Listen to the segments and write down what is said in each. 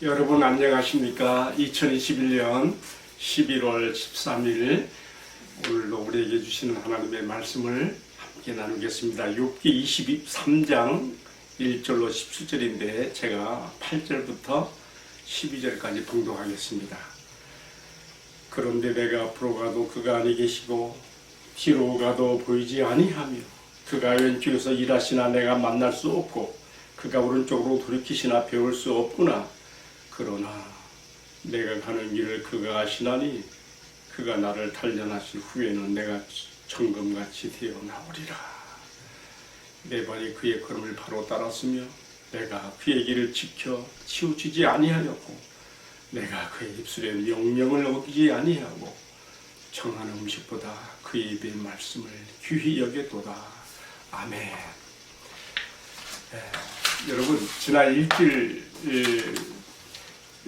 여러분 안녕하십니까? 2021년 11월 13일 오늘도 우리에게 주시는 하나님의 말씀을 함께 나누겠습니다. 욥기 23장 1절로 17절인데 제가 8절부터 12절까지 봉독하겠습니다. 그런데 내가 앞으로 가도 그가 아니 계시고 뒤로 가도 보이지 아니하며 그가 왼쪽에서 일하시나 내가 만날 수 없고 그가 오른쪽으로 돌이키시나 배울 수 없구나. 그러나 내가 가는 길을 그가 아시나니 그가 나를 단련하신 후에는 내가 정금같이 되어 나오리라. 내 발이 그의 걸음을 바로 따랐으며 내가 그의 길을 지켜 치우치지 아니하였고 내가 그의 입술에 명령을 어기지 아니하고 정한 음식보다 그의 입의 말씀을 귀히 여겼도다. 아멘. 여러분 지난 일주일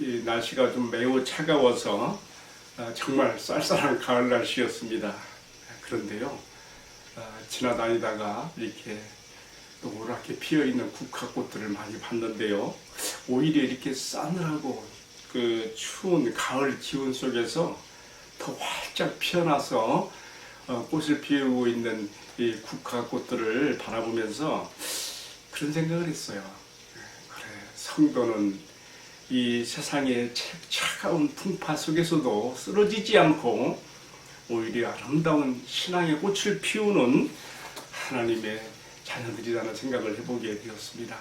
이 날씨가 좀 매우 차가워서 정말 쌀쌀한 가을 날씨였습니다. 그런데요, 지나다니다가 이렇게 노랗게 피어있는 국화꽃들을 많이 봤는데요, 오히려 이렇게 싸늘하고 그 추운 가을 기온 속에서 더 활짝 피어나서 꽃을 피우고 있는 이 국화꽃들을 바라보면서 그런 생각을 했어요. 그래, 성도는 이 세상의 차가운 풍파 속에서도 쓰러지지 않고 오히려 아름다운 신앙의 꽃을 피우는 하나님의 자녀들이라는 생각을 해보게 되었습니다.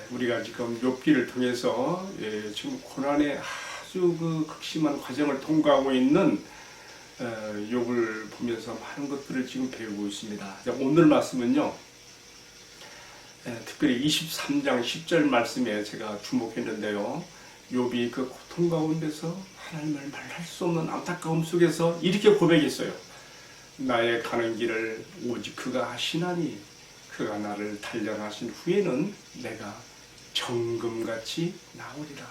우리가 지금 욥기를 통해서 지금 고난의 아주 그 극심한 과정을 통과하고 있는 욥을 보면서 많은 것들을 지금 배우고 있습니다. 오늘 말씀은요, 특별히 23장 10절 말씀에 제가 주목했는데요. 욥이 그 고통 가운데서 하나님을 말할 수 없는 안타까움 속에서 이렇게 고백했어요. 나의 가는 길을 오직 그가 아시나니 그가 나를 단련하신 후에는 내가 정금같이 나오리라.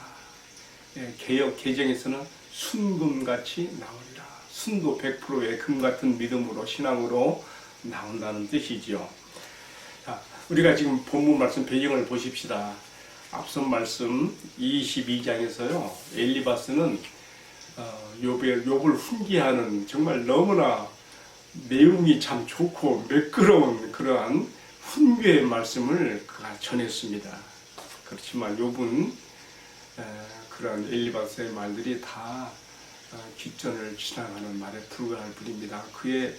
개역 개정에서는 순금같이 나오리라. 순도 100%의 금 같은 믿음으로 신앙으로 나온다는 뜻이지요. 우리가 지금 본문 말씀 배경을 보십시다. 앞선 말씀 22장에서요, 엘리바스는 욥을 훈계하는 정말 너무나 내용이 참 좋고 매끄러운 그러한 훈계의 말씀을 그가 전했습니다. 그렇지만 욥은 그러한 엘리바스의 말들이 다 귓전을 지나가는 말에 불과할 뿐입니다. 그의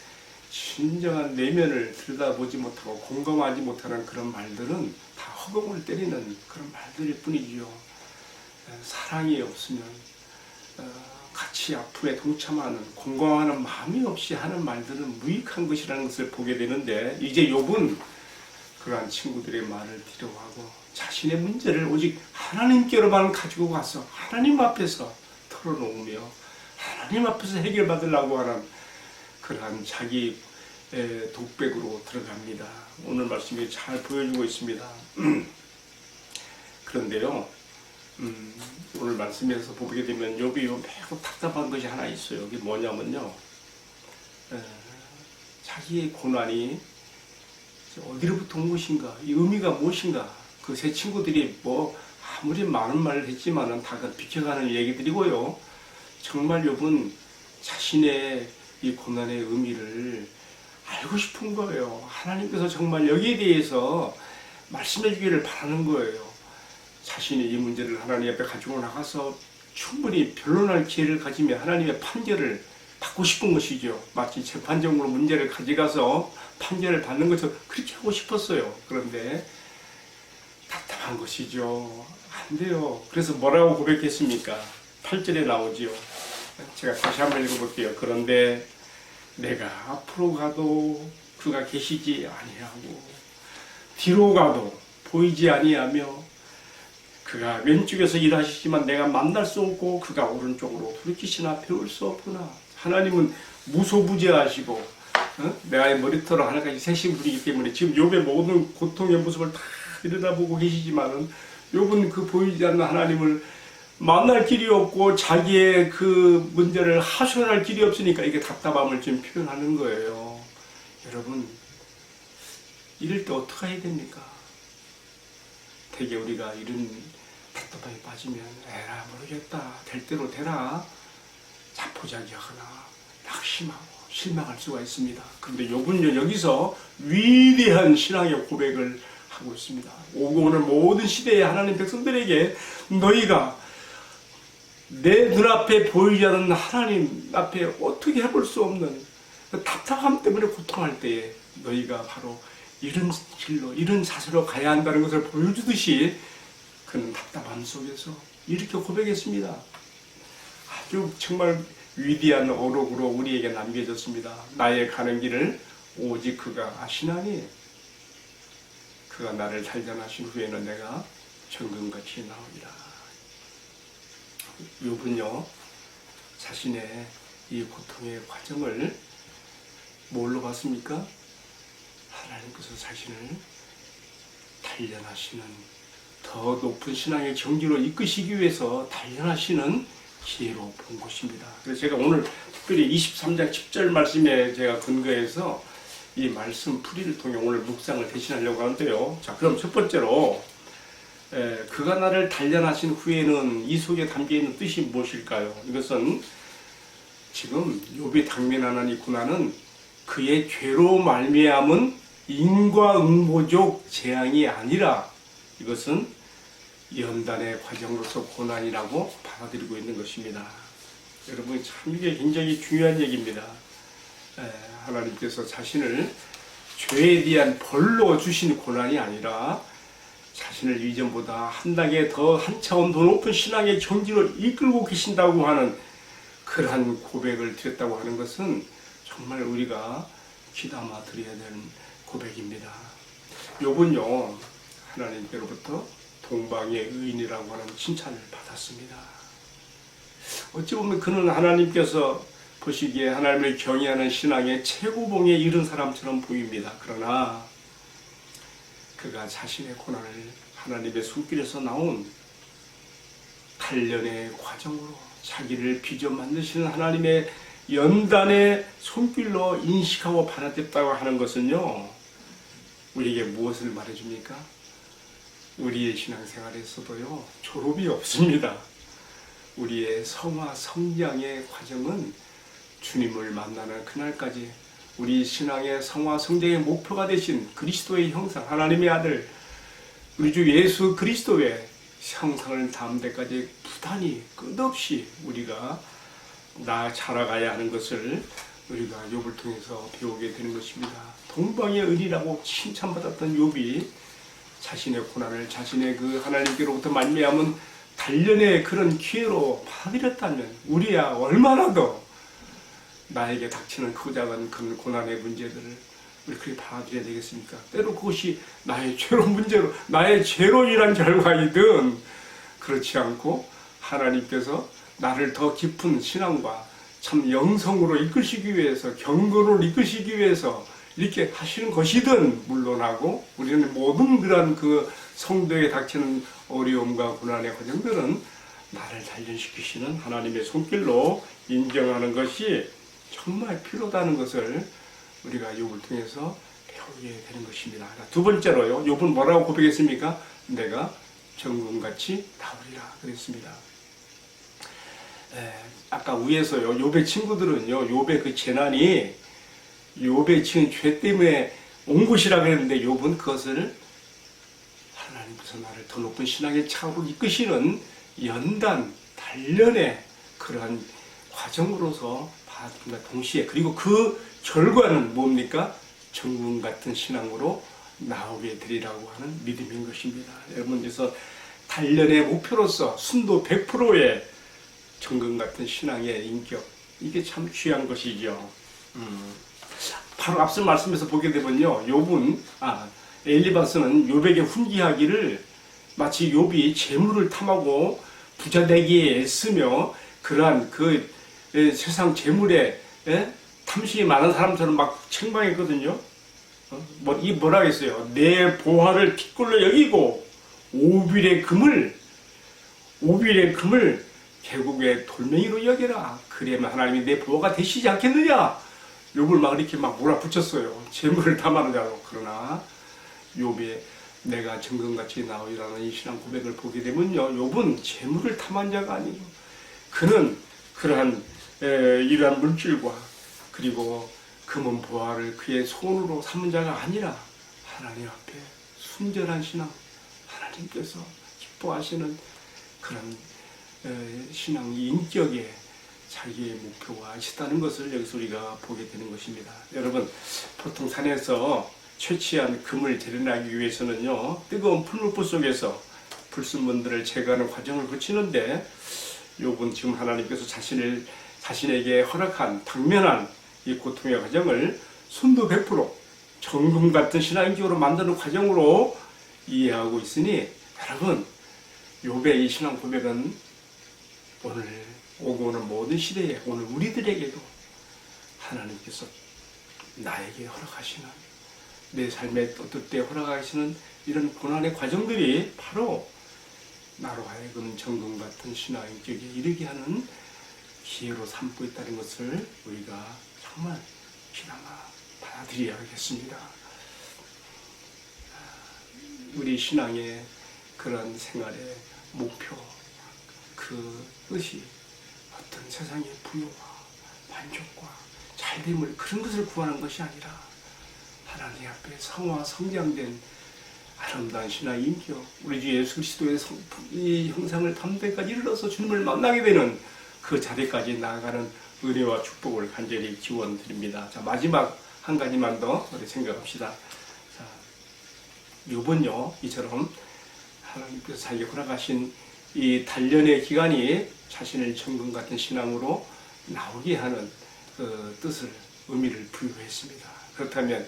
진정한 내면을 들여다보지 못하고 공감하지 못하는 그런 말들은 다 허공을 때리는 그런 말들일 뿐이지요. 사랑이 없으면 같이 아픔에 동참하는 공감하는 마음이 없이 하는 말들은 무익한 것이라는 것을 보게 되는데, 이제 욥은 그러한 친구들의 말을 뒤로하고 자신의 문제를 오직 하나님께로만 가지고 가서 하나님 앞에서 털어놓으며 하나님 앞에서 해결받으려고 하는 그러한 자기 독백으로 들어갑니다. 오늘 말씀이 잘 보여주고 있습니다. 그런데요, 오늘 말씀에서 보게 되면 욥이 매우 답답한 것이 하나 있어요. 이게 뭐냐면요, 자기의 고난이 어디로부터 온 것인가, 이 의미가 무엇인가. 그 세 친구들이 뭐 아무리 많은 말을 했지만은 다 비켜가는 얘기들이고요. 정말 욥은 자신의 이 고난의 의미를 알고 싶은 거예요. 하나님께서 정말 여기에 대해서 말씀해 주기를 바라는 거예요. 자신이 이 문제를 하나님 앞에 가지고 나가서 충분히 변론할 기회를 가지며 하나님의 판결을 받고 싶은 것이죠. 마치 재판정으로 문제를 가져가서 판결을 받는 것처럼 그렇게 하고 싶었어요. 그런데 답답한 것이죠. 안 돼요. 그래서 뭐라고 고백했습니까? 8절에 나오지요. 제가 다시 한번 읽어볼게요. 그런데 내가 앞으로 가도 그가 계시지 아니하고 뒤로 가도 보이지 아니하며 그가 왼쪽에서 일하시지만 내가 만날 수 없고 그가 오른쪽으로 돌이키시나 배울 수 없구나. 하나님은 무소부재하시고 내가 머리털을 하나까지 세신 분이기 때문에 지금 욥의 모든 고통의 모습을 다 들여다보고 계시지만은 욥은 그 보이지 않는 하나님을 만날 길이 없고 자기의 그 문제를 하소연할 길이 없으니까 이게 답답함을 좀 표현하는 거예요. 여러분, 이럴 때 어떻게 해야 됩니까? 되게 우리가 이런 답답하게 빠지면 에라 모르겠다, 될 대로 되라, 자포자기하거나 낙심하고 실망할 수가 있습니다. 그런데 욥은요, 여기서 위대한 신앙의 고백을 하고 있습니다. 오고 오는 모든 시대의 하나님 백성들에게 너희가 내 눈앞에 보이지 않는 하나님 앞에 어떻게 해볼 수 없는 그 답답함 때문에 고통할 때에 너희가 바로 이런 길로, 이런 자세로 가야 한다는 것을 보여주듯이 그는 답답함 속에서 이렇게 고백했습니다. 아주 정말 위대한 어록으로 우리에게 남겨졌습니다. 나의 가는 길을 오직 그가 아시나니 그가 나를 단련하신 후에는 내가 정금같이 나오리라. 욥은요, 자신의 이 고통의 과정을 뭘로 봤습니까? 하나님께서 자신을 단련하시는, 더 높은 신앙의 경지로 이끄시기 위해서 단련하시는 기회로 본 것입니다. 그래서 제가 오늘 특별히 23장 10절 말씀에 제가 근거해서 이 말씀 풀이를 통해 오늘 묵상을 대신하려고 하는데요. 자, 그럼 첫 번째로 그가 나를 단련하신 후에는 이 속에 담겨있는 뜻이 무엇일까요? 이것은 지금 욥이 당면하는 이 고난은 그의 죄로 말미암은 인과응보적 재앙이 아니라 이것은 연단의 과정으로서 고난이라고 받아들이고 있는 것입니다. 여러분, 참 이게 굉장히 중요한 얘기입니다. 하나님께서 자신을 죄에 대한 벌로 주신 고난이 아니라 자신을 이전보다 한 단계 더 한 차원 더 높은 신앙의 경지로 이끌고 계신다고 하는 그러한 고백을 드렸다고 하는 것은 정말 우리가 귀담아 드려야 되는 고백입니다. 욥은요, 하나님께로부터 동방의 의인이라고 하는 칭찬을 받았습니다. 어찌 보면 그는 하나님께서 보시기에 하나님을 경외하는 신앙의 최고봉에 이른 사람처럼 보입니다. 그러나 그가 자신의 고난을 하나님의 손길에서 나온 단련의 과정으로 자기를 빚어 만드시는 하나님의 연단의 손길로 인식하고 받아들였다고 하는 것은요, 우리에게 무엇을 말해줍니까? 우리의 신앙생활에서도요, 졸업이 없습니다. 우리의 성화 성장의 과정은 주님을 만나는 그날까지 우리 신앙의 성화 성장의 목표가 되신 그리스도의 형상, 하나님의 아들 우리 주 예수 그리스도의 형상을 닮을 때까지 부단히 끝없이 우리가 자라가야 하는 것을 우리가 욥을 통해서 배우게 되는 것입니다. 동방의 은이라고 칭찬받았던 욥이 자신의 고난을 자신의 그 하나님께로부터 말미암은 단련의 그런 기회로 받아들였다면 우리야 얼마나 더 나에게 닥치는 그 작은 그 고난의 문제들을 우리 그렇게 받아들여야 되겠습니까? 때로 그것이 나의 죄로 문제로, 나의 죄로 인한 결과이든 그렇지 않고 하나님께서 나를 더 깊은 신앙과 참 영성으로 이끄시기 위해서, 경건으로 이끄시기 위해서 이렇게 하시는 것이든 물론하고, 우리는 모든 그런 그 성도에게 닥치는 어려움과 고난의 과정들은 나를 단련시키시는 하나님의 손길로 인정하는 것이 정말 필요하다는 것을 우리가 욥을 통해서 배우게 되는 것입니다. 두 번째로요, 욥은 뭐라고 고백했습니까? 내가 정금같이 나오리라 그랬습니다. 아까 위에서요, 욥의 친구들은요, 욥의 그 재난이 욥의 지은 죄 때문에 온 것이라 그랬는데 욥은 그것을 하나님께서 나를 더 높은 신앙의 차로 이끄시는 연단, 단련의 그러한 과정으로서 받아들인다 동시에, 그리고 그 결과는 뭡니까? 정금 같은 신앙으로 나오게 되리라고 하는 믿음인 것입니다. 여러분, 그래서 단련의 목표로서 순도 100%의 정금 같은 신앙의 인격, 이게 참 귀한 것이죠. 바로 앞서 말씀에서 보게 되면요, 엘리바스는 욥에게 훈계하기를 마치 욥이 재물을 탐하고 부자 되기에 애쓰며 그러한 그 세상 재물에 탐심이 많은 사람처럼 막 책망했거든요. 뭐라 했어요? 내 보화를 핏골로 여기고 오빌의 금을 계곡의 돌멩이로 여겨라. 그래야만 하나님이 내 보화가 되시지 않겠느냐? 욥을 막 이렇게 막 몰아붙였어요. 재물을 탐하느냐고. 그러나 욥의 내가 정금같이 나오리라는 이 신앙 고백을 보게 되면요, 욥은 재물을 탐한 자가 아니고 그는 그러한 이러한 물질과 그리고 금은 보화를 그의 손으로 삼은 자가 아니라 하나님 앞에 순전한 신앙, 하나님께서 기뻐하시는 그런 신앙 인격에 자기의 목표가 있었다는 것을 여기서 우리가 보게 되는 것입니다. 여러분, 보통 산에서 채취한 금을 재련하기 위해서는요, 뜨거운 풀무불 속에서 불순물들을 제거하는 과정을 거치는데, 욥은 지금 하나님께서 자신에게 허락한 당면한 이 고통의 과정을 순도 100% 정금 같은 신앙인격으로 만드는 과정으로 이해하고 있으니, 여러분, 욥의 이 신앙 고백은 오늘 오고 오는 모든 시대에, 오늘 우리들에게도 하나님께서 나에게 허락하시는, 내 삶의 어떨 때 허락하시는 이런 고난의 과정들이 바로 나로 하여금 정금 같은 신앙인격에 이르게 하는 기회로 삼고 있다는 것을 우리가 정말 귀담아 받아들여야겠습니다. 우리 신앙의 그런 생활의 목표, 그 뜻이 어떤 세상의 부요와 만족과 잘됨을, 그런 것을 구하는 것이 아니라 하나님 앞에 성화 성장된 아름다운 신앙 인격, 우리 주 예수 그리스도의 이 형상을 담는 데까지 이르러서 주님을 만나게 되는 그 자리까지 나아가는 은혜와 축복을 간절히 기원드립니다. 자, 마지막 한 가지만 더 우리 생각합시다. 자, 욥은요, 이처럼 하나님께서 자기가 허락하신 이 단련의 기간이 자신을 정금 같은 신앙으로 나오게 하는 그 뜻을, 의미를 부여했습니다. 그렇다면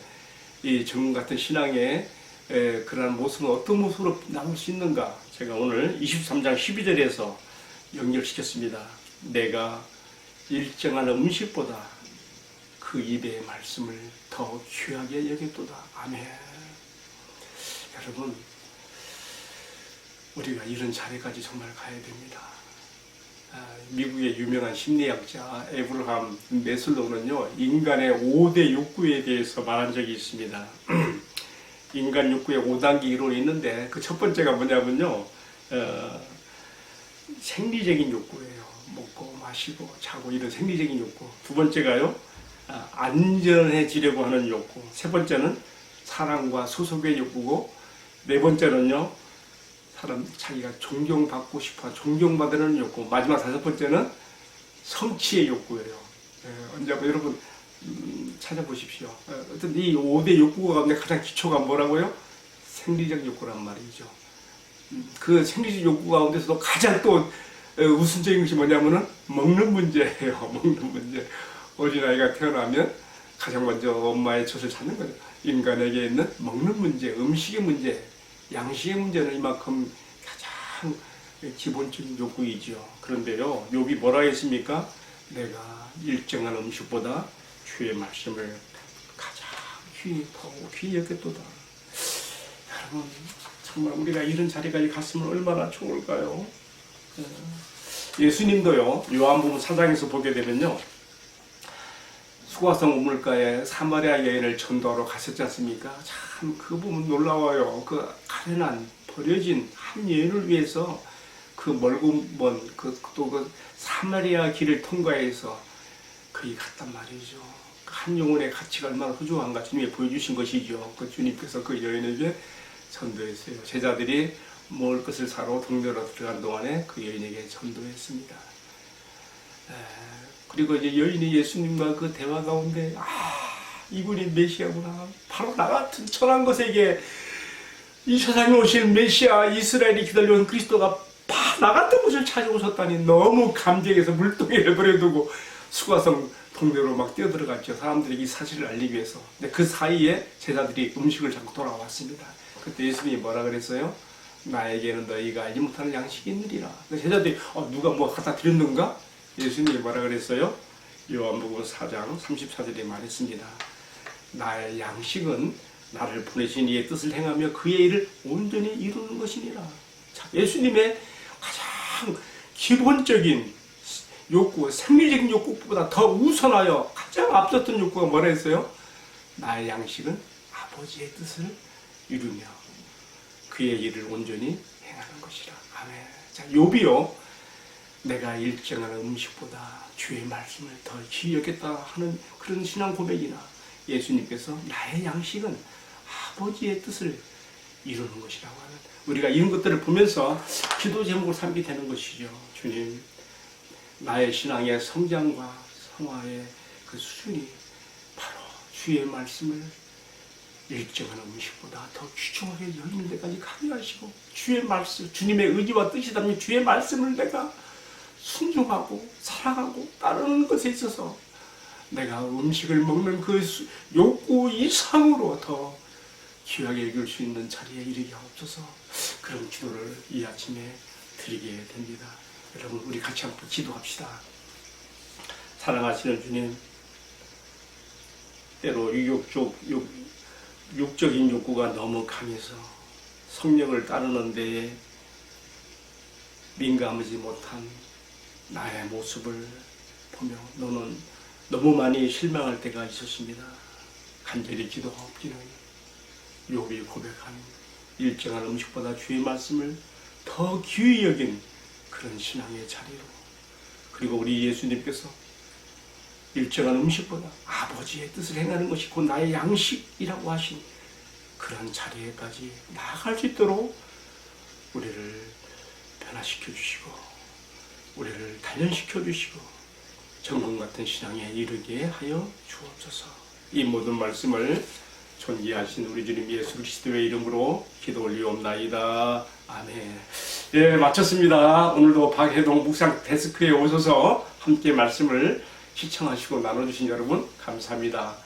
이 정금 같은 신앙의 그러한 모습은 어떤 모습으로 나올 수 있는가? 제가 오늘 23장 12절에서 연결시켰습니다. 내가 일정한 음식보다 그 입의 말씀을 더 귀하게 여겼도다. 아멘. 여러분, 우리가 이런 자리까지 정말 가야 됩니다. 미국의 유명한 심리학자 에브라함 메슬로우는요, 인간의 5대 욕구에 대해서 말한 적이 있습니다. 인간 욕구의 5단계 이론이 있는데, 그 첫 번째가 뭐냐면요, 생리적인 욕구예요. 먹고 마시고 자고 이런 생리적인 욕구. 두 번째가요, 안전해지려고 하는 욕구. 세 번째는 사랑과 소속의 욕구고, 네 번째는요, 자기가 존경받고 싶어 존경받으려는 욕구. 마지막 다섯 번째는 성취의 욕구예요. 언제 한번 여러분 찾아보십시오. 어떤 이 5대 욕구 가운데 가장 기초가 뭐라고요? 생리적 욕구란 말이죠. 그 생리적 욕구 가운데서도 가장 또 우선적인 것이 뭐냐면은 먹는 문제예요. 먹는 문제. 어린아이가 태어나면 가장 먼저 엄마의 젖을 찾는 거죠. 인간에게 있는 먹는 문제, 음식의 문제, 양식의 문제는 이만큼 가장 기본적인 욕구이죠. 그런데요, 욥이 뭐라 했습니까? 내가 일정한 음식보다 주의 말씀을 가장 귀히 여겼도다. 여러분, 정말 우리가 이런 자리까지 갔으면 얼마나 좋을까요? 예수님도요, 요한복음 4장에서 보게 되면요, 수가성 우물가에 사마리아 여인을 전도하러 가셨지 않습니까? 참 그 부분 놀라워요. 그 가련한 버려진 한 여인을 위해서 그 멀고 먼 또 그 사마리아 길을 통과해서 거기 갔단 말이죠. 한 영혼의 가치가 얼마나 소중한가 주님이 보여주신 것이죠. 그 주님께서 그 여인에게 전도했어요. 제자들이 먹을 것을 사러 동네로 들어간 동안에 그 여인에게 전도했습니다. 그리고 이제 여인이 예수님과 그 대화 가운데, 이분이 메시아구나. 바로 나 같은 천한 것에게 이 세상에 오실 메시아, 이스라엘이 기다려온 그리스도가 나 같은 곳을 찾아오셨다니 너무 감격해서 물동이를 버려두고 수가성 동네로 막 뛰어들어갔죠. 사람들에게 이 사실을 알리기 위해서. 근데 그 사이에 제자들이 음식을 잡고 돌아왔습니다. 그때 예수님이 뭐라 그랬어요? 나에게는 너희가 알지 못하는 양식이 있느니라. 제자들이 누가 뭐 갖다 드렸는가? 예수님이 뭐라 그랬어요? 요한복음 4장 34절에 말했습니다. 나의 양식은 나를 보내신 이의 뜻을 행하며 그의 일을 온전히 이루는 것이니라. 자, 예수님의 가장 기본적인 욕구, 생리적인 욕구보다 더 우선하여 가장 앞섰던 욕구가 뭐라 했어요? 나의 양식은 아버지의 뜻을 이루며 그의 일을 온전히 행하는 것이라. 아멘. 자, 욥이요, 내가 일정하는 음식보다 주의 말씀을 더 귀히 여겼다 하는 그런 신앙 고백이나 예수님께서 나의 양식은 아버지의 뜻을 이루는 것이라고 하는, 우리가 이런 것들을 보면서 기도 제목을 삼게 되는 것이죠. 주님, 나의 신앙의 성장과 성화의 그 수준이 바로 주의 말씀을 일정한 음식보다 더 귀중하게 여기는 데까지 가게 하시고, 주의 말씀, 주님의 의지와 뜻이다면 주의 말씀을 내가 순종하고 사랑하고 따르는 것에 있어서 내가 음식을 먹는 그 욕구 이상으로 더 귀하게 여길 수 있는 자리에 이르게 하옵소서. 그런 기도를 이 아침에 드리게 됩니다. 여러분, 우리 같이 한번 기도합시다. 사랑하시는 주님, 때로 육적인 욕구가 너무 강해서 성령을 따르는 데에 민감하지 못한 나의 모습을 보며 너는 너무 많이 실망할 때가 있었습니다. 간절히 기도하옵기는 욥이 고백한 일정한 음식보다 주의 말씀을 더 귀히 여긴 그런 신앙의 자리로, 그리고 우리 예수님께서 일정한 음식보다 아버지의 뜻을 행하는 것이 곧 나의 양식이라고 하신 그런 자리에까지 나아갈 수 있도록 우리를 변화시켜 주시고 우리를 단련시켜 주시고 정금 같은 신앙에 이르게 하여 주옵소서. 이 모든 말씀을 존귀하신 우리 주님 예수 그리스도의 이름으로 기도 올리옵나이다. 아멘. 예, 마쳤습니다. 오늘도 박혜동 묵상 데스크에 오셔서 함께 말씀을 시청하시고 나눠주신 여러분 감사합니다.